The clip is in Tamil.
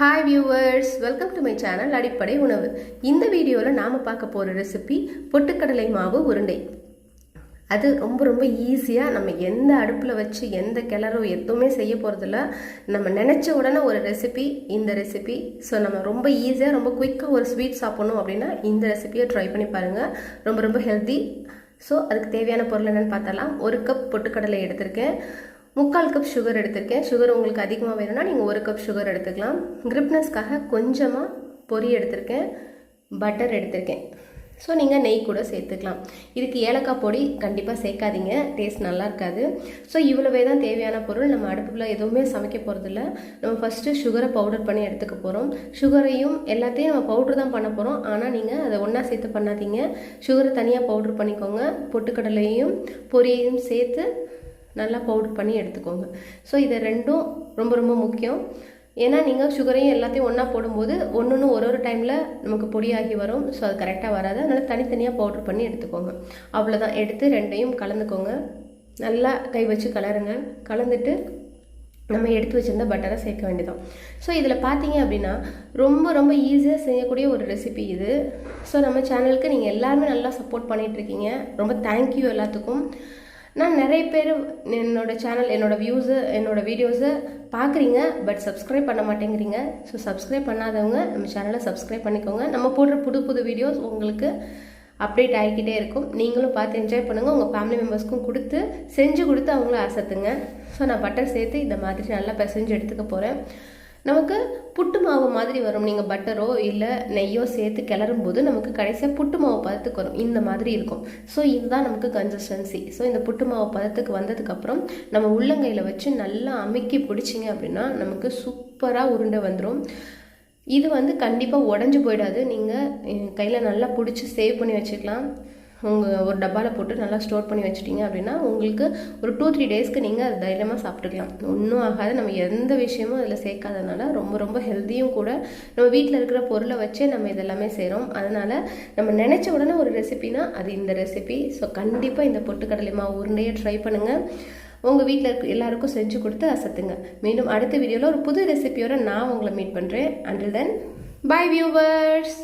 Hi viewers, welcome to my channel அடிப்படை உணவு. இந்த வீடியோவில் நாம் பார்க்க போகிற ரெசிபி பொட்டுக்கடலை மாவு உருண்டை. அது ரொம்ப ரொம்ப ஈஸியாக நம்ம எந்த அடுப்பில் வச்சு எந்த கிளறோ எதுவுமே செய்ய போகிறதில்ல. நம்ம நினச்ச உடனே ஒரு ரெசிபி இந்த ரெசிபி. ஸோ நம்ம ரொம்ப ஈஸியாக ரொம்ப குயிக்காக ஒரு ஸ்வீட் சாப்பிட்ணும் அப்படின்னா இந்த ரெசிபியை ட்ரை பண்ணி பாருங்கள். ரொம்ப ரொம்ப ஹெல்த்தி. ஸோ அதுக்கு தேவையான பொருள் என்னென்னு பார்த்தலாம். 1 கப் பொட்டுக்கடலை எடுத்திருக்கேன். 3/4 கப் சுகர் எடுத்திருக்கேன். சுகர் உங்களுக்கு அதிகமாக வேணும்னா நீங்கள் 1 கப் சுகர் எடுத்துக்கலாம். கிரிப்னஸ்க்காக கொஞ்சமாக பொரி எடுத்திருக்கேன். பட்டர் எடுத்திருக்கேன். ஸோ நீங்கள் நெய் கூட சேர்த்துக்கலாம். இதுக்கு ஏலக்காய் பொடி கண்டிப்பாக சேர்க்காதீங்க, டேஸ்ட் நல்லா இருக்காது. ஸோ இவ்வளவே தான் தேவையான பொருள். நம்ம அடுப்பில் எதுவுமே சமைக்க போகிறதில்ல. நம்ம ஃபஸ்ட்டு சுகரை பவுடர் பண்ணி எடுத்துக்க போகிறோம். சுகரையும் எல்லாத்தையும் நம்ம பவுடர் தான் பண்ண போகிறோம். ஆனால் நீங்கள் அதை ஒன்றா சேர்த்து பண்ணாதீங்க. சுகரை தனியாக பவுடர் பண்ணிக்கோங்க. பொட்டுக்கடலையும் பொரியையும் சேர்த்து நல்லா பவுடர் பண்ணி எடுத்துக்கோங்க. ஸோ இது ரெண்டும் ரொம்ப ரொம்ப முக்கியம். ஏன்னா நீங்கள் சுகரையும் எல்லாத்தையும் ஒன்றா போடும்போது ஒன்று ஒரு டைமில் நமக்கு பொடியாகி வரும். ஸோ அது கரெக்டாக வராது. அதனால் தனித்தனியாக பவுடர் பண்ணி எடுத்துக்கோங்க. அவ்வளோதான். எடுத்து ரெண்டையும் கலந்துக்கோங்க. நல்லா கை வச்சு கலருங்க. கலந்துட்டு நம்ம எடுத்து வச்சுருந்த பட்டரை சேர்க்க வேண்டியதான். ஸோ இதில் பார்த்தீங்க அப்படின்னா ரொம்ப ரொம்ப ஈஸியாக செய்யக்கூடிய ஒரு ரெசிபி இது. ஸோ நம்ம சேனலுக்கு நீங்கள் எல்லாருமே நல்லா சப்போர்ட் பண்ணிகிட்ருக்கீங்க. ரொம்ப தேங்க்யூ எல்லாத்துக்கும். நான் நிறைய பேர் என்னோடய சேனல், என்னோடய வியூஸு, என்னோடய வீடியோஸை பார்க்குறீங்க, பட் சப்ஸ்கிரைப் பண்ண மாட்டேங்கிறீங்க. ஸோ சப்ஸ்கிரைப் பண்ணாதவங்க நம்ம சேனலை சப்ஸ்கிரைப் பண்ணிக்கோங்க. நம்ம போடுற புது புது வீடியோஸ் உங்களுக்கு அப்டேட் ஆகிக்கிட்டே இருக்கும். நீங்களும் பார்த்து என்ஜாய் பண்ணுங்கள். உங்கள் ஃபேமிலி மெம்பர்ஸ்க்கும் செஞ்சு கொடுத்து அவங்கள அசத்துங்க. ஸோ நான் பட்டர் சேர்த்து இந்த மாதிரி நல்லா பிசைஞ்சு எடுத்துக்க போகிறேன். நமக்கு புட்டு மாவு மாதிரி வரும். நீங்கள் பட்டரோ இல்லை நெய்யோ சேர்த்து கிளறும் போது நமக்கு கடைசியாக புட்டு மாவு பதத்துக்கு வரும். இந்த மாதிரி இருக்கும். ஸோ இதுதான் நமக்கு கன்சிஸ்டன்சி. ஸோ இந்த புட்டு மாவு பதத்துக்கு வந்ததுக்கப்புறம் நம்ம உள்ளங்கையில் வச்சு நல்லா அமுக்கி பிடிச்சிங்க அப்படின்னா நமக்கு சூப்பராக உருண்டை வந்துடும். இது கண்டிப்பாக உடஞ்சி போயிடாது. நீங்கள் கையில் நல்லா பிடிச்சி சேவ் பண்ணி வச்சுக்கலாம். உங்கள் ஒரு டப்பாவில் போட்டு நல்லா ஸ்டோர் பண்ணி வச்சுட்டிங்க அப்படின்னா உங்களுக்கு ஒரு 2-3 டேஸ்க்கு நீங்கள் அது தைரியமாக சாப்பிட்டுக்கலாம். ஒன்றும் ஆகாது. நம்ம எந்த விஷயமும் அதில் சேர்க்காதனால ரொம்ப ரொம்ப ஹெல்த்தியும் கூட. நம்ம வீட்டில் இருக்கிற பொருளை வச்சே நம்ம இதெல்லாமே செய்கிறோம். அதனால் நம்ம நினச்ச உடனே ஒரு ரெசிபினா அது இந்த ரெசிபி. ஸோ கண்டிப்பாக இந்த பொட்டுக்கடலை மாவு உருண்டையை ட்ரை பண்ணுங்கள். உங்கள் வீட்டில் இருக்க எல்லாருக்கும் செஞ்சு கொடுத்து அசத்துங்க. மீண்டும் அடுத்த வீடியோவில் ஒரு புது ரெசிபியோட நான் உங்களை மீட் பண்ணுறேன். Until then, bye viewers.